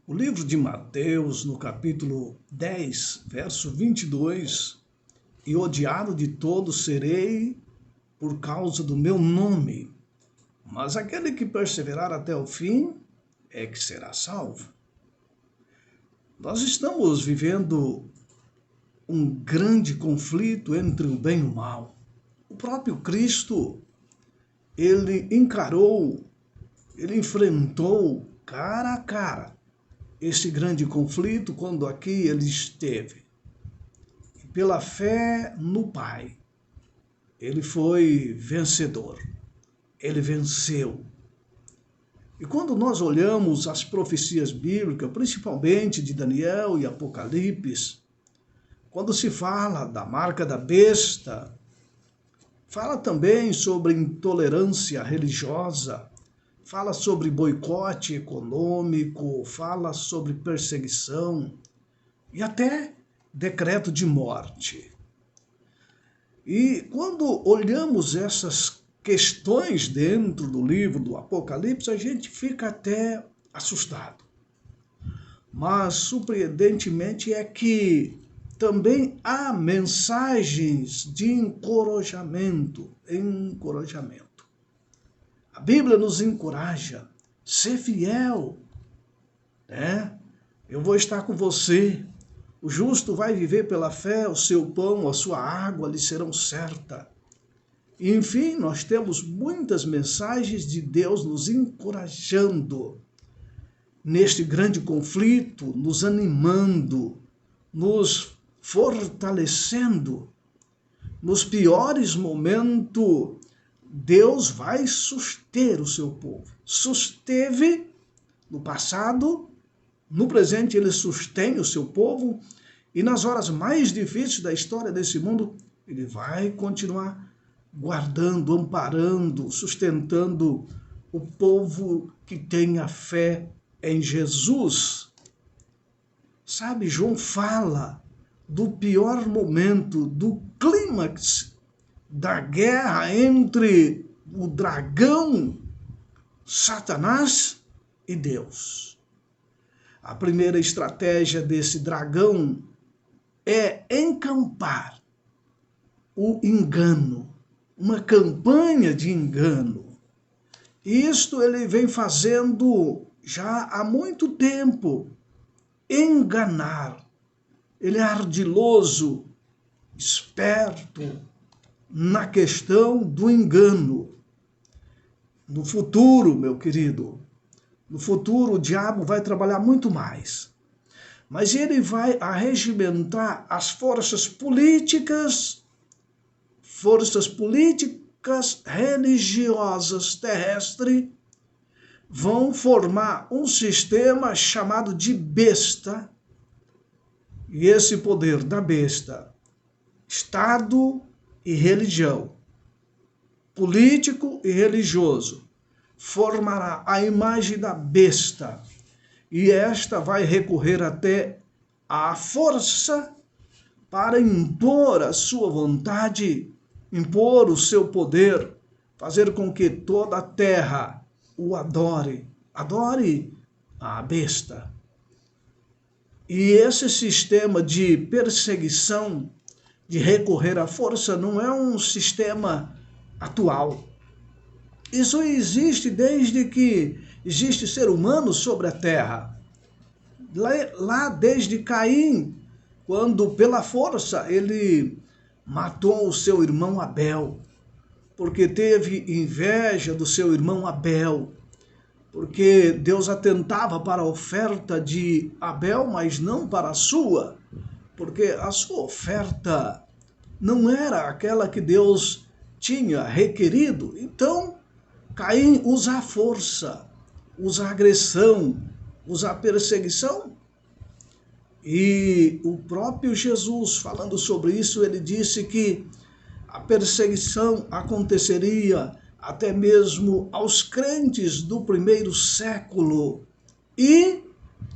O livro de Mateus, no capítulo 10, verso 22, e odiado de todos serei por causa do meu nome, mas aquele que perseverar até o fim é que será salvo. Nós estamos vivendo um grande conflito entre o bem e o mal. O próprio Cristo, ele enfrentou cara a cara esse grande conflito quando aqui ele esteve. E pela fé no Pai, ele foi vencedor, ele venceu. E quando nós olhamos as profecias bíblicas, principalmente de Daniel e Apocalipse, quando se fala da marca da besta, fala também sobre intolerância religiosa, fala sobre boicote econômico, fala sobre perseguição e até decreto de morte. E quando olhamos essas questões dentro do livro do Apocalipse, a gente fica até assustado. Mas, surpreendentemente, é que também há mensagens de encorajamento. A Bíblia nos encoraja, ser fiel, né? Eu vou estar com você. O justo vai viver pela fé, o seu pão, a sua água lhe serão certa. E, enfim, nós temos muitas mensagens de Deus nos encorajando neste grande conflito, nos animando, nos fortalecendo. Nos piores momentos, Deus vai suster o seu povo. Susteve no passado, no presente ele sustém o seu povo e nas horas mais difíceis da história desse mundo, ele vai continuar guardando, amparando, sustentando o povo que tem a fé em Jesus. Sabe, João fala do pior momento, do clímax da guerra entre o dragão, Satanás e Deus. A primeira estratégia desse dragão é encampar o engano, uma campanha de engano. Isto ele vem fazendo já há muito tempo, enganar. Ele é ardiloso, esperto na questão do engano. No futuro, meu querido, no futuro o diabo vai trabalhar muito mais. Mas ele vai arregimentar as forças políticas religiosas terrestres, vão formar um sistema chamado de besta. E esse poder da besta, Estado e religião, político e religioso, formará a imagem da besta. E esta vai recorrer até à força para impor a sua vontade, impor o seu poder, fazer com que toda a terra o adore a besta. E esse sistema de perseguição, de recorrer à força, não é um sistema atual. Isso existe desde que existe ser humano sobre a terra. Lá desde Caim, quando pela força ele matou o seu irmão Abel, porque teve inveja do seu irmão Abel, porque Deus atentava para a oferta de Abel, mas não para a sua, porque a sua oferta não era aquela que Deus tinha requerido. Então, Caim usa a força, usa a agressão, usa a perseguição. E o próprio Jesus, falando sobre isso, ele disse que a perseguição aconteceria até mesmo aos crentes do primeiro século e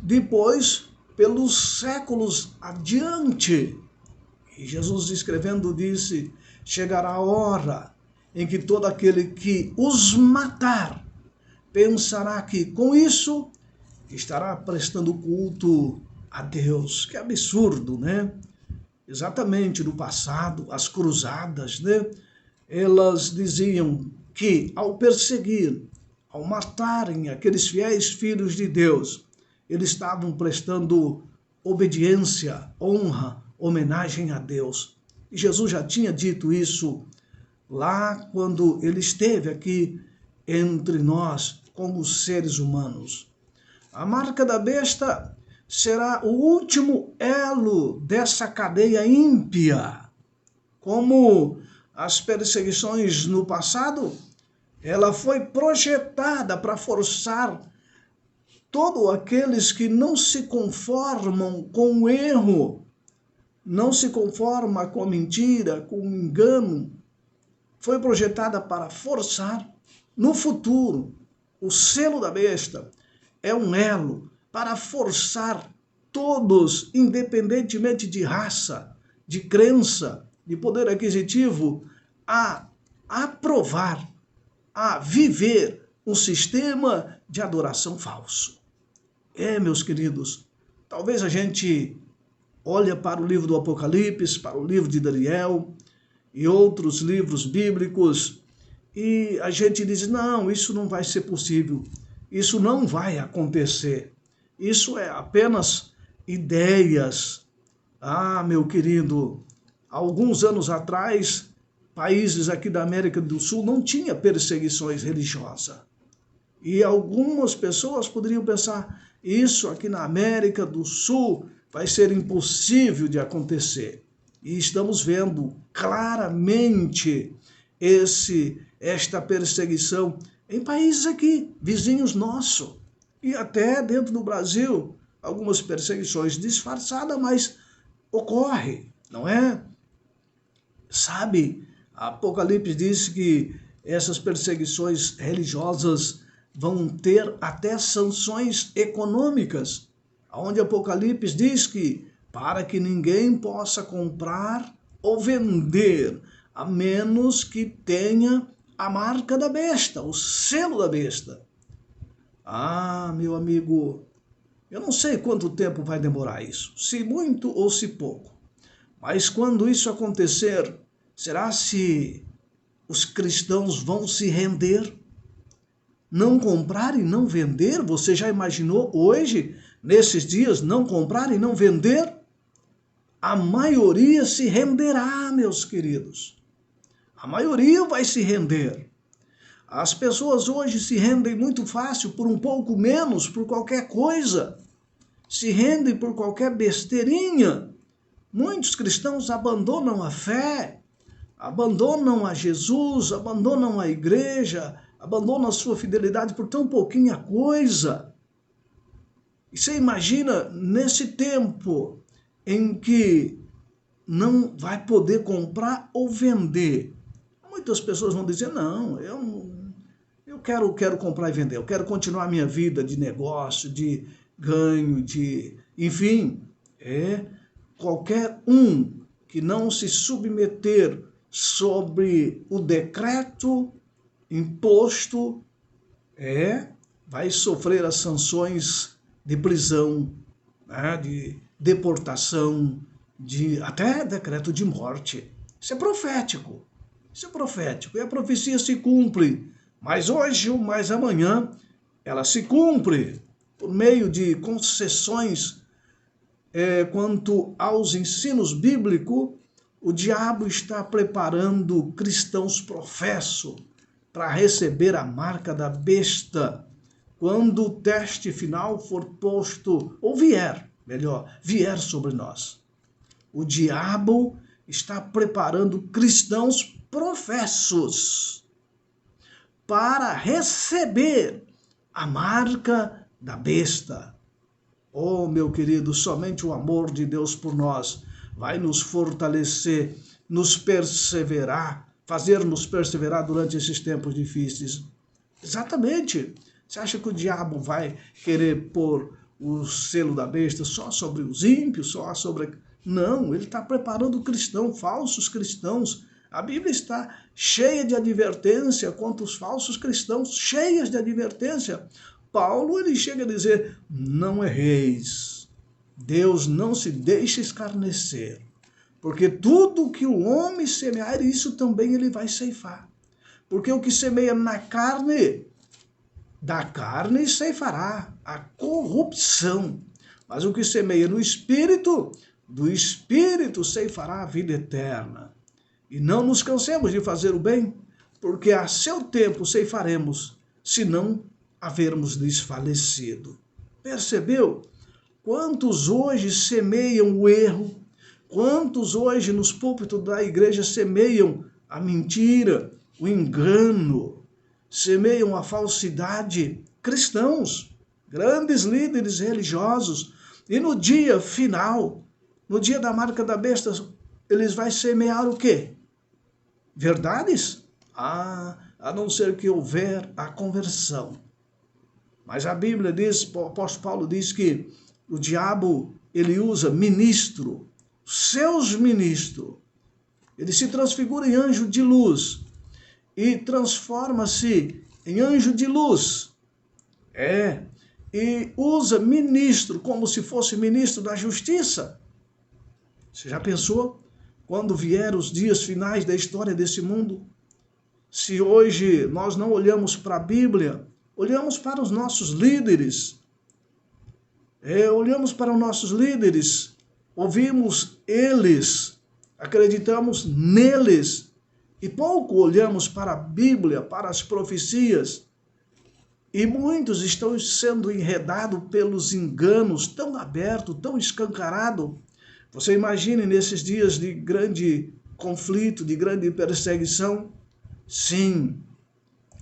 depois pelos séculos adiante. E Jesus escrevendo disse, chegará a hora em que todo aquele que os matar pensará que com isso que estará prestando culto a Deus. Que absurdo, né? Exatamente no passado, as cruzadas, né? Elas diziam que ao perseguir, ao matarem aqueles fiéis filhos de Deus, eles estavam prestando obediência, honra, homenagem a Deus. E Jesus já tinha dito isso lá quando ele esteve aqui entre nós como seres humanos. A marca da besta será o último elo dessa cadeia ímpia. Como as perseguições no passado, ela foi projetada para forçar todos aqueles que não se conformam com o erro, não se conformam com a mentira, com o engano. Foi projetada para forçar no futuro. O selo da besta é um elo para forçar todos, independentemente de raça, de crença, de poder aquisitivo, a aprovar, a viver um sistema de adoração falso. Meus queridos, talvez a gente olhe para o livro do Apocalipse, para o livro de Daniel e outros livros bíblicos e a gente diz, não, isso não vai ser possível, isso não vai acontecer, isso é apenas ideias. Meu querido, alguns anos atrás, países aqui da América do Sul não tinham perseguições religiosas. E algumas pessoas poderiam pensar, isso aqui na América do Sul vai ser impossível de acontecer. E estamos vendo claramente esta perseguição em países aqui, vizinhos nossos. E até dentro do Brasil, algumas perseguições disfarçadas, mas ocorre, não é? Sabe, Apocalipse diz que essas perseguições religiosas vão ter até sanções econômicas, onde Apocalipse diz que para que ninguém possa comprar ou vender, a menos que tenha a marca da besta, o selo da besta. Meu amigo, eu não sei quanto tempo vai demorar isso, se muito ou se pouco. Mas quando isso acontecer, será se os cristãos vão se render? Não comprar e não vender? Você já imaginou hoje, nesses dias, não comprar e não vender? A maioria se renderá, meus queridos. A maioria vai se render. As pessoas hoje se rendem muito fácil por um pouco menos, por qualquer coisa. Se rendem por qualquer besteirinha. Muitos cristãos abandonam a fé, abandonam a Jesus, abandonam a igreja, abandonam a sua fidelidade por tão pouquinha coisa. E você imagina nesse tempo em que não vai poder comprar ou vender. Muitas pessoas vão dizer, não, eu quero comprar e vender, eu quero continuar a minha vida de negócio, de ganho, enfim, qualquer um que não se submeter sobre o decreto imposto, vai sofrer as sanções de prisão, de deportação, até decreto de morte. Isso é profético. E a profecia se cumpre. Mas hoje ou mais amanhã, ela se cumpre por meio de concessões quanto aos ensinos bíblicos. O diabo está preparando cristãos professos para receber a marca da besta quando o teste final for posto, ou vier sobre nós. O diabo está preparando cristãos professos para receber a marca da besta. Meu querido, somente o amor de Deus por nós vai nos fortalecer, nos perseverar, fazer-nos perseverar durante esses tempos difíceis. Exatamente. Você acha que o diabo vai querer pôr o selo da besta só sobre os ímpios, só sobre... Não, ele está preparando falsos cristãos. A Bíblia está cheia de advertência contra os falsos cristãos, cheias de advertência, Paulo, ele chega a dizer, não erreis, Deus não se deixa escarnecer, porque tudo que o homem semear, isso também ele vai ceifar. Porque o que semeia na carne, da carne ceifará a corrupção. Mas o que semeia no Espírito, do Espírito ceifará a vida eterna. E não nos cansemos de fazer o bem, porque a seu tempo ceifaremos, se não havermos desfalecido. Percebeu? Quantos hoje semeiam o erro? Quantos hoje nos púlpitos da igreja semeiam a mentira, o engano, semeiam a falsidade? Cristãos, grandes líderes religiosos, e no dia final, no dia da marca da besta, eles vão semear o quê? Verdades? A não ser que houver a conversão. Mas a Bíblia diz, o apóstolo Paulo diz que o diabo, ele usa ministro, seus ministros, ele se transfigura em anjo de luz e transforma-se em anjo de luz. E usa ministro como se fosse ministro da justiça. Você já pensou? Quando vieram os dias finais da história desse mundo, se hoje nós não olhamos para a Bíblia, olhamos para os nossos líderes, ouvimos eles, acreditamos neles, e pouco olhamos para a Bíblia, para as profecias, e muitos estão sendo enredados pelos enganos tão abertos, tão escancarados. Você imagine nesses dias de grande conflito, de grande perseguição? Sim,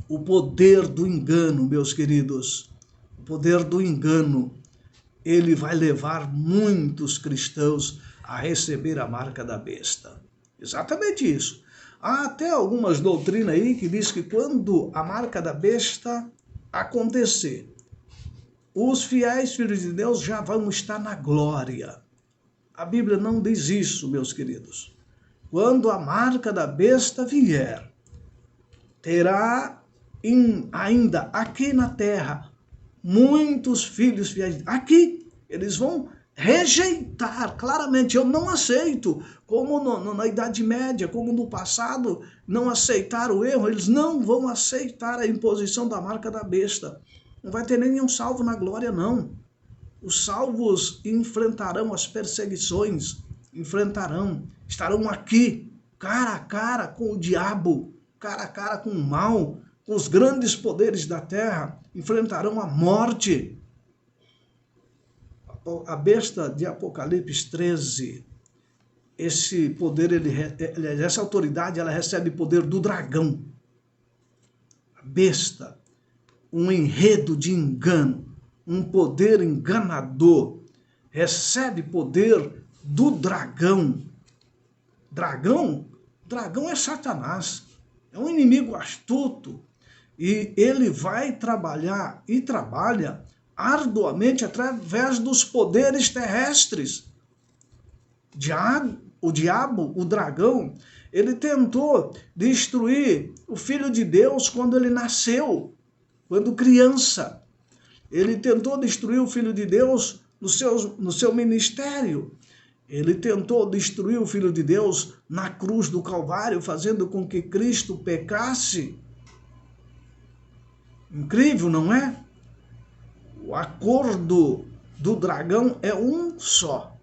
o poder do engano, meus queridos, o poder do engano, ele vai levar muitos cristãos a receber a marca da besta. Exatamente isso. Há até algumas doutrinas aí que diz que quando a marca da besta acontecer, os fiéis filhos de Deus já vão estar na glória. A Bíblia não diz isso, meus queridos. Quando a marca da besta vier, terá ainda aqui na terra muitos filhos fiéis. Aqui eles vão rejeitar claramente. Eu não aceito, como na Idade Média, como no passado, não aceitaram o erro. Eles não vão aceitar a imposição da marca da besta. Não vai ter nenhum salvo na glória, não. Os salvos enfrentarão as perseguições, estarão aqui, cara a cara com o diabo, cara a cara com o mal, com os grandes poderes da terra, enfrentarão a morte. A besta de Apocalipse 13, esse poder, essa autoridade, ela recebe poder do dragão. A besta, um enredo de engano, um poder enganador, recebe poder do dragão. Dragão é Satanás, é um inimigo astuto, e ele vai trabalhar e trabalha arduamente através dos poderes terrestres. O diabo, o dragão, ele tentou destruir o Filho de Deus quando ele nasceu, quando criança. Ele tentou destruir o Filho de Deus no seu ministério. Ele tentou destruir o Filho de Deus na cruz do Calvário, fazendo com que Cristo pecasse. Incrível, não é? O acordo do dragão é um só: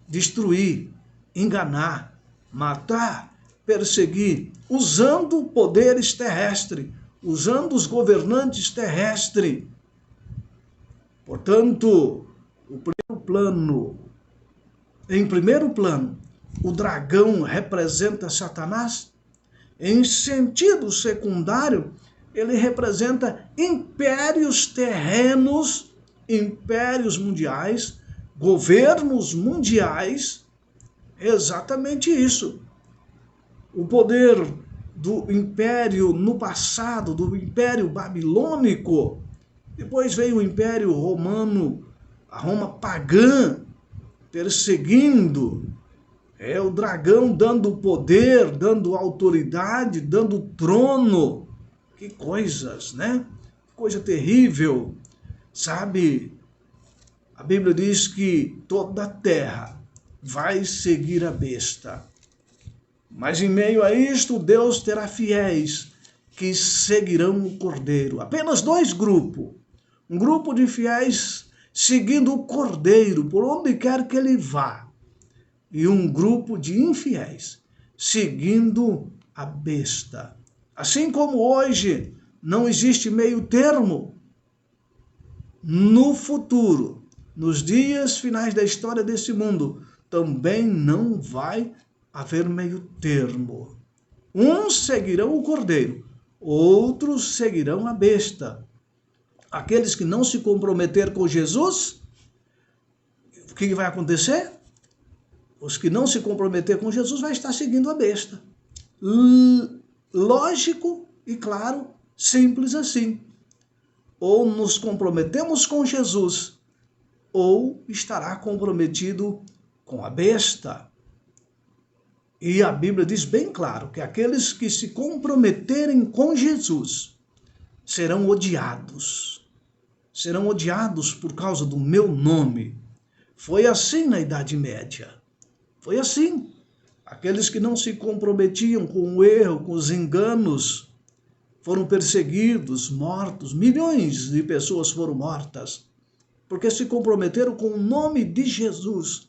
destruir, enganar, matar, perseguir, usando poderes terrestres, usando os governantes terrestres. Portanto, em primeiro plano, o dragão representa Satanás. Em sentido secundário, ele representa impérios terrenos, impérios mundiais, governos mundiais. Exatamente isso. O poder do império no passado, do império babilônico. Depois veio o império romano, a Roma pagã, perseguindo. O dragão dando poder, dando autoridade, dando trono. Que coisas, né? Coisa terrível. Sabe, a Bíblia diz que toda a terra vai seguir a besta. Mas em meio a isto, Deus terá fiéis que seguirão o Cordeiro. Apenas dois grupos. Um grupo de fiéis seguindo o Cordeiro por onde quer que ele vá. E um grupo de infiéis seguindo a besta. Assim como hoje não existe meio termo, no futuro, nos dias finais da história desse mundo, também não vai haver meio termo. Uns seguirão o Cordeiro, outros seguirão a besta. Aqueles que não se comprometer com Jesus, o que vai acontecer? Os que não se comprometer com Jesus vai estar seguindo a besta. Lógico e claro, simples assim. Ou nos comprometemos com Jesus, ou estará comprometido com a besta. E a Bíblia diz bem claro que aqueles que se comprometerem com Jesus serão odiados. Serão odiados por causa do meu nome. Foi assim na Idade Média. Foi assim. Aqueles que não se comprometiam com o erro, com os enganos, foram perseguidos, mortos. Milhões de pessoas foram mortas, porque se comprometeram com o nome de Jesus.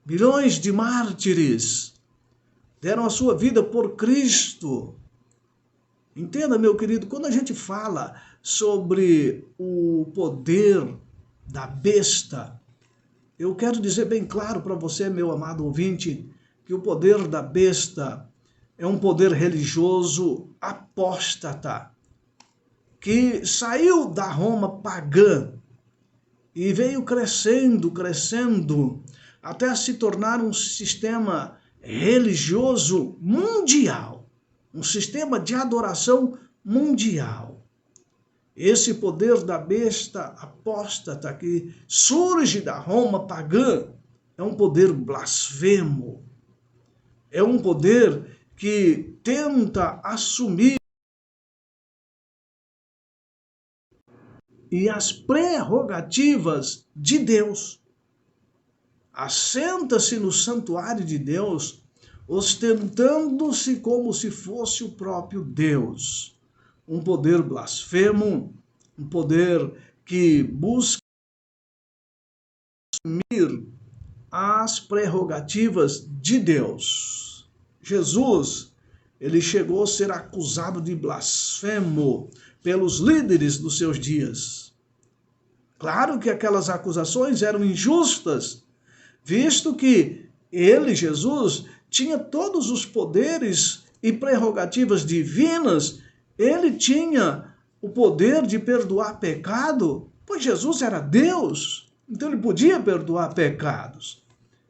Milhões de mártires deram a sua vida por Cristo. Entenda, meu querido, quando a gente fala sobre o poder da besta, eu quero dizer bem claro para você, meu amado ouvinte, que o poder da besta é um poder religioso apóstata, que saiu da Roma pagã e veio crescendo, até se tornar um sistema religioso mundial, um sistema de adoração mundial. Esse poder da besta apóstata que surge da Roma pagã é um poder blasfemo, é um poder que tenta assumir e as prerrogativas de Deus. Assenta-se no santuário de Deus, ostentando-se como se fosse o próprio Deus. Um poder blasfemo, um poder que busca assumir as prerrogativas de Deus. Jesus, ele chegou a ser acusado de blasfemo pelos líderes dos seus dias. Claro que aquelas acusações eram injustas, visto que ele, Jesus, tinha todos os poderes e prerrogativas divinas. Ele tinha o poder de perdoar pecado, pois Jesus era Deus, então ele podia perdoar pecados.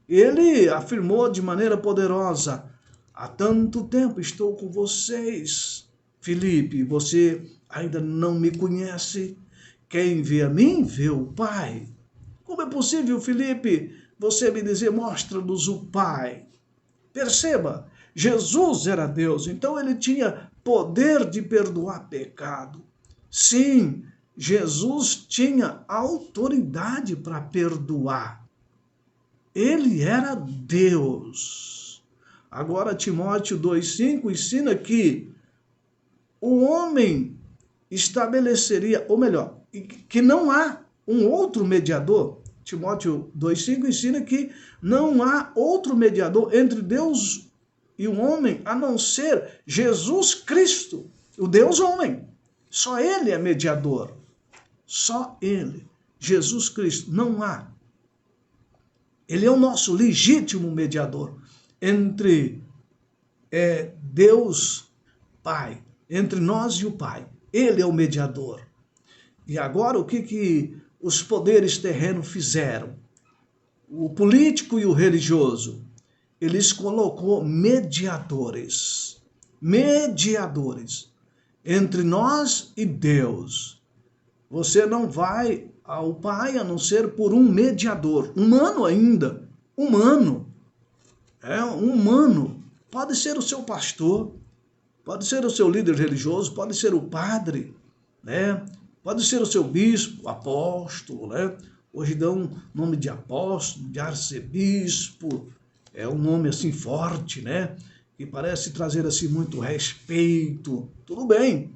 Ele afirmou de maneira poderosa: há tanto tempo estou com vocês, Filipe, você ainda não me conhece? Quem vê a mim, vê o Pai. Como é possível, Filipe, você me dizer, mostra-nos o Pai? Perceba, Jesus era Deus, então ele tinha poder de perdoar pecado. Sim, Jesus tinha autoridade para perdoar. Ele era Deus. Agora, Timóteo 2,5 ensina que o homem estabeleceria, ou melhor, que não há um outro mediador. Timóteo 2,5 ensina que não há outro mediador entre Deus e o homem, a não ser Jesus Cristo, o Deus homem. Só ele é mediador. Só ele, Jesus Cristo, não há. Ele é o nosso legítimo mediador entre Deus Pai, entre nós e o Pai. Ele é o mediador. E agora o que os poderes terrenos fizeram? O político e o religioso, eles colocou mediadores entre nós e Deus. Você não vai ao Pai a não ser por um mediador, humano ainda, humano. Humano. Pode ser o seu pastor, pode ser o seu líder religioso, pode ser o padre, né? Pode ser o seu bispo, apóstolo, né? Hoje dão nome de apóstolo, de arcebispo, é um nome assim forte, né? Que parece trazer assim muito respeito. Tudo bem,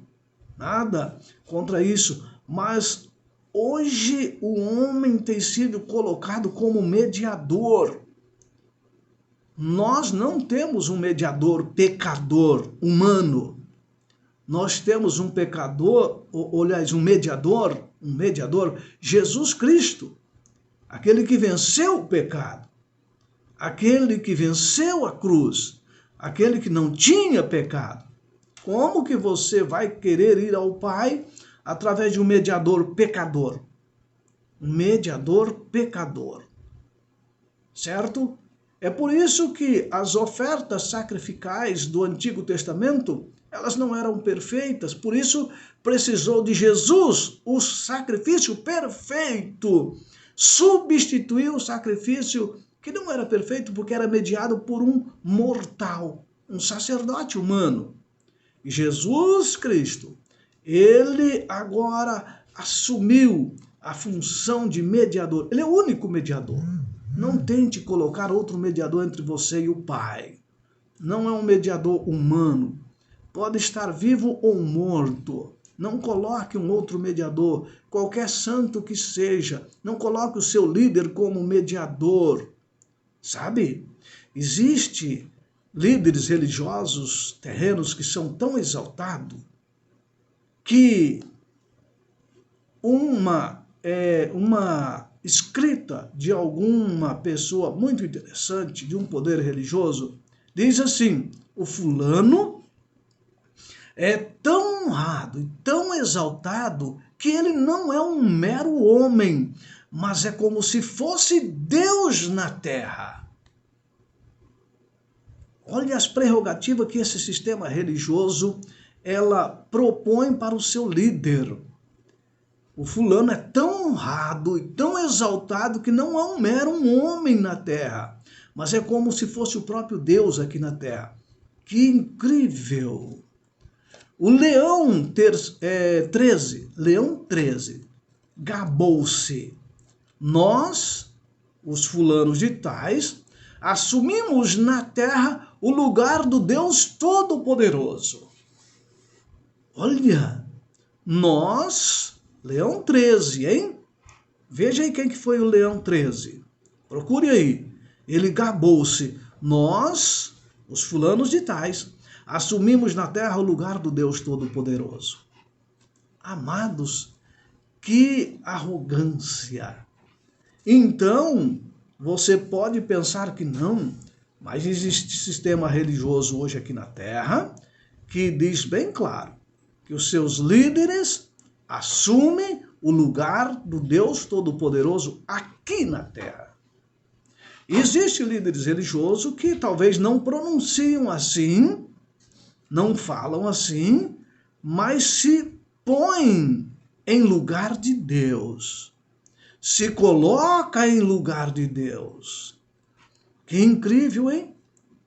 nada contra isso, mas hoje o homem tem sido colocado como mediador. Nós não temos um mediador pecador humano. Nós temos um pecador, aliás, um mediador, Jesus Cristo, aquele que venceu o pecado, aquele que venceu a cruz, aquele que não tinha pecado. Como que você vai querer ir ao Pai através de um mediador pecador? Um mediador pecador, certo? É por isso que as ofertas sacrificais do Antigo Testamento, elas não eram perfeitas, por isso precisou de Jesus, o sacrifício perfeito, substituiu o sacrifício que não era perfeito porque era mediado por um mortal, um sacerdote humano. E Jesus Cristo, ele agora assumiu a função de mediador. Ele é o único mediador. Não tente colocar outro mediador entre você e o Pai. Não é um mediador humano. Pode estar vivo ou morto. Não coloque um outro mediador, qualquer santo que seja. Não coloque o seu líder como mediador. Sabe? Existe líderes religiosos terrenos que são tão exaltados que uma escrita de alguma pessoa muito interessante, de um poder religioso, diz assim: o fulano é tão honrado e tão exaltado que ele não é um mero homem, mas é como se fosse Deus na terra. Olha as prerrogativas que esse sistema religioso ela propõe para o seu líder. O fulano é tão honrado e tão exaltado que não é um mero homem na terra, mas é como se fosse o próprio Deus aqui na terra. Que incrível! O Leão 13 gabou-se. Nós, os fulanos de tais, assumimos na terra o lugar do Deus Todo-Poderoso. Olha, nós, Leão 13, hein? Veja aí quem que foi o Leão 13. Procure aí. Ele gabou-se. Nós, os fulanos de tais, assumimos na terra o lugar do Deus Todo-Poderoso. Amados, que arrogância! Então, você pode pensar que não, mas existe sistema religioso hoje aqui na terra que diz bem claro que os seus líderes assumem o lugar do Deus Todo-Poderoso aqui na terra. Existem líderes religiosos que talvez não pronunciam assim, não falam assim, mas se põem em lugar de Deus. Se coloca em lugar de Deus. Que incrível, hein?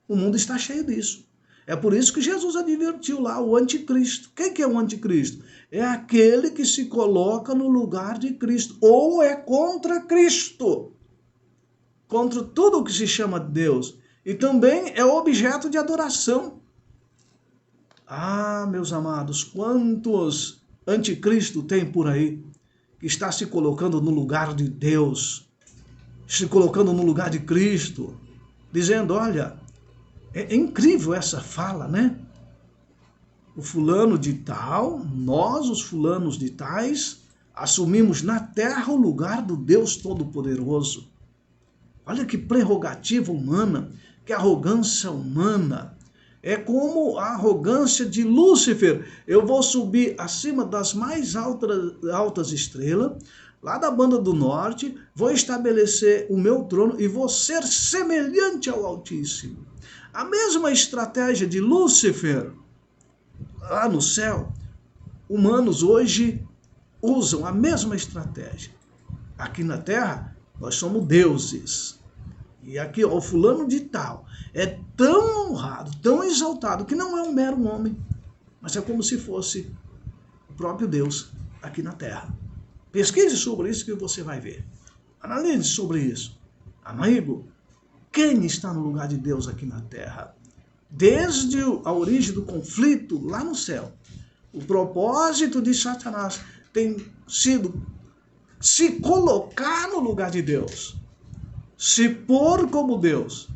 O mundo está cheio disso. É por isso que Jesus advertiu lá o anticristo. Quem que é o anticristo? É aquele que se coloca no lugar de Cristo, ou é contra Cristo, contra tudo o que se chama Deus, e também é objeto de adoração. Ah, meus amados, quantos anticristo tem por aí, que está se colocando no lugar de Deus, se colocando no lugar de Cristo, dizendo, olha, é incrível essa fala, né? O fulano de tal, nós, os fulanos de tais, assumimos na terra o lugar do Deus Todo-Poderoso. Olha que prerrogativa humana, que arrogância humana. É como a arrogância de Lúcifer. Eu vou subir acima das mais altas estrelas, lá da banda do norte, vou estabelecer o meu trono e vou ser semelhante ao Altíssimo. A mesma estratégia de Lúcifer, lá no céu, humanos hoje usam a mesma estratégia. Aqui na terra, nós somos deuses. E aqui, ó, o fulano de tal é tão honrado, tão exaltado, que não é um mero homem, mas é como se fosse o próprio Deus. aqui na terra. Pesquise sobre isso que você vai ver. Analise sobre isso. Amigo, quem está no lugar de Deus aqui na terra? Desde a origem do conflito lá no céu, o propósito de Satanás tem sido se colocar no lugar de Deus, se pôr como Deus,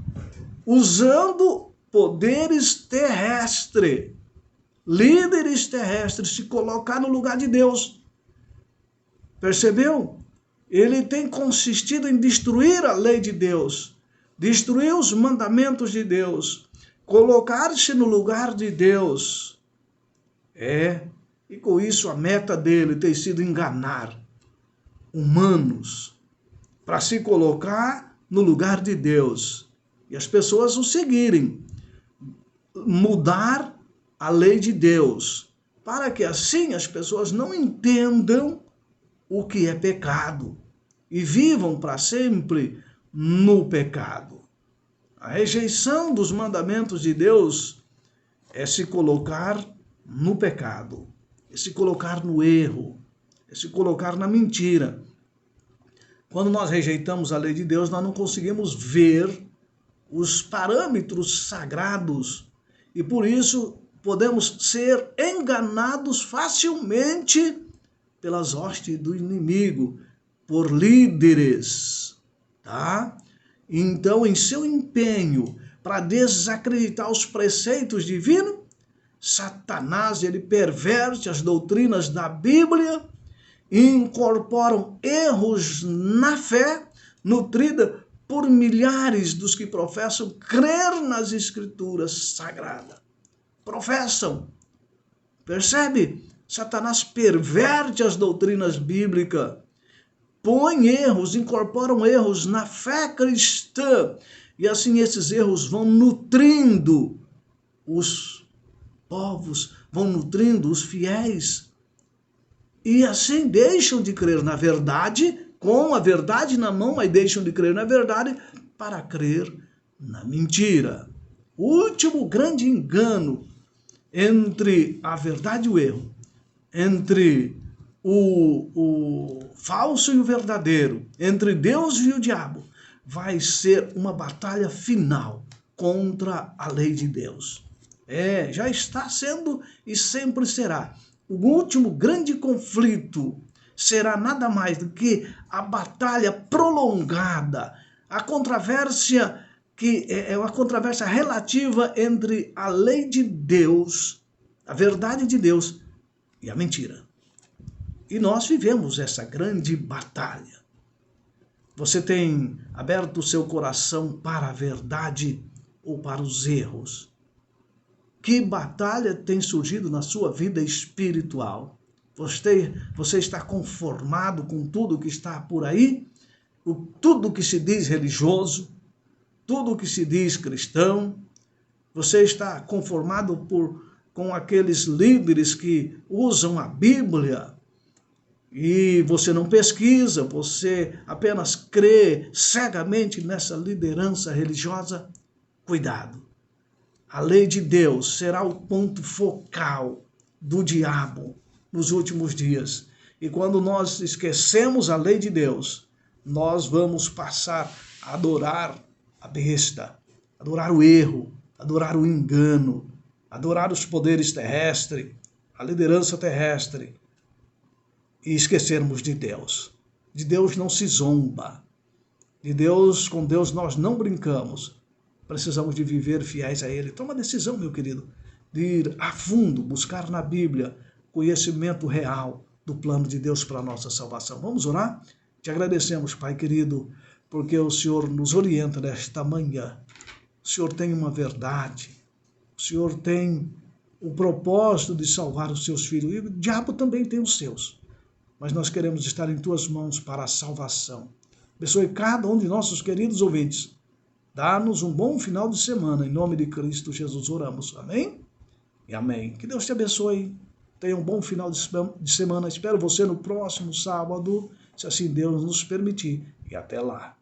usando poderes terrestres, líderes terrestres, se colocar no lugar de Deus. Percebeu? Ele tem consistido em destruir a lei de Deus, destruir os mandamentos de Deus, colocar-se no lugar de Deus. E com isso a meta dele tem sido enganar humanos para se colocar no lugar de Deus e as pessoas o seguirem, mudar a lei de Deus, para que assim as pessoas não entendam o que é pecado e vivam para sempre no pecado. A rejeição dos mandamentos de Deus é se colocar no pecado, é se colocar no erro, é se colocar na mentira. Quando nós rejeitamos a lei de Deus, nós não conseguimos ver os parâmetros sagrados e por isso podemos ser enganados facilmente pelas hostes do inimigo, por líderes, tá? Então, em seu empenho para desacreditar os preceitos divinos, Satanás, ele perverte as doutrinas da Bíblia e incorporam erros na fé, nutrida por milhares dos que professam crer nas Escrituras Sagradas. Professam. Percebe? Satanás perverte as doutrinas bíblicas, põe erros, incorporam erros na fé cristã, e assim esses erros vão nutrindo os povos, vão nutrindo os fiéis, e assim deixam de crer na verdade, com a verdade na mão, mas deixam de crer na verdade para crer na mentira. O último grande engano entre a verdade e o erro, entre o falso e o verdadeiro, entre Deus e o diabo, vai ser uma batalha final contra a lei de Deus. Já está sendo e sempre será. O último grande conflito será nada mais do que a batalha prolongada, a controvérsia que é uma controvérsia relativa entre a lei de Deus, a verdade de Deus e a mentira. E nós vivemos essa grande batalha. Você tem aberto o seu coração para a verdade ou para os erros? Que batalha tem surgido na sua vida espiritual? Você está conformado com tudo que está por aí? Tudo que se diz religioso? Tudo que se diz cristão? Você está conformado com aqueles líderes que usam a Bíblia e você não pesquisa, você apenas crê cegamente nessa liderança religiosa? Cuidado! A lei de Deus será o ponto focal do diabo nos últimos dias. E quando nós esquecemos a lei de Deus, nós vamos passar a adorar a besta, adorar o erro, adorar o engano, adorar os poderes terrestres, a liderança terrestre, e esquecermos de Deus. De Deus não se zomba. Com Deus nós não brincamos. Precisamos de viver fiéis a Ele. Toma a decisão, meu querido, de ir a fundo, buscar na Bíblia conhecimento real do plano de Deus para a nossa salvação. Vamos orar? Te agradecemos, Pai querido, porque o Senhor nos orienta nesta manhã. O Senhor tem uma verdade. O Senhor tem o propósito de salvar os seus filhos. E o diabo também tem os seus. Mas nós queremos estar em Tuas mãos para a salvação. Abençoe cada um de nossos queridos ouvintes. Dá-nos um bom final de semana. Em nome de Cristo Jesus oramos. Amém? E amém. Que Deus te abençoe. Tenha um bom final de semana. Espero você no próximo sábado, se assim Deus nos permitir. E até lá.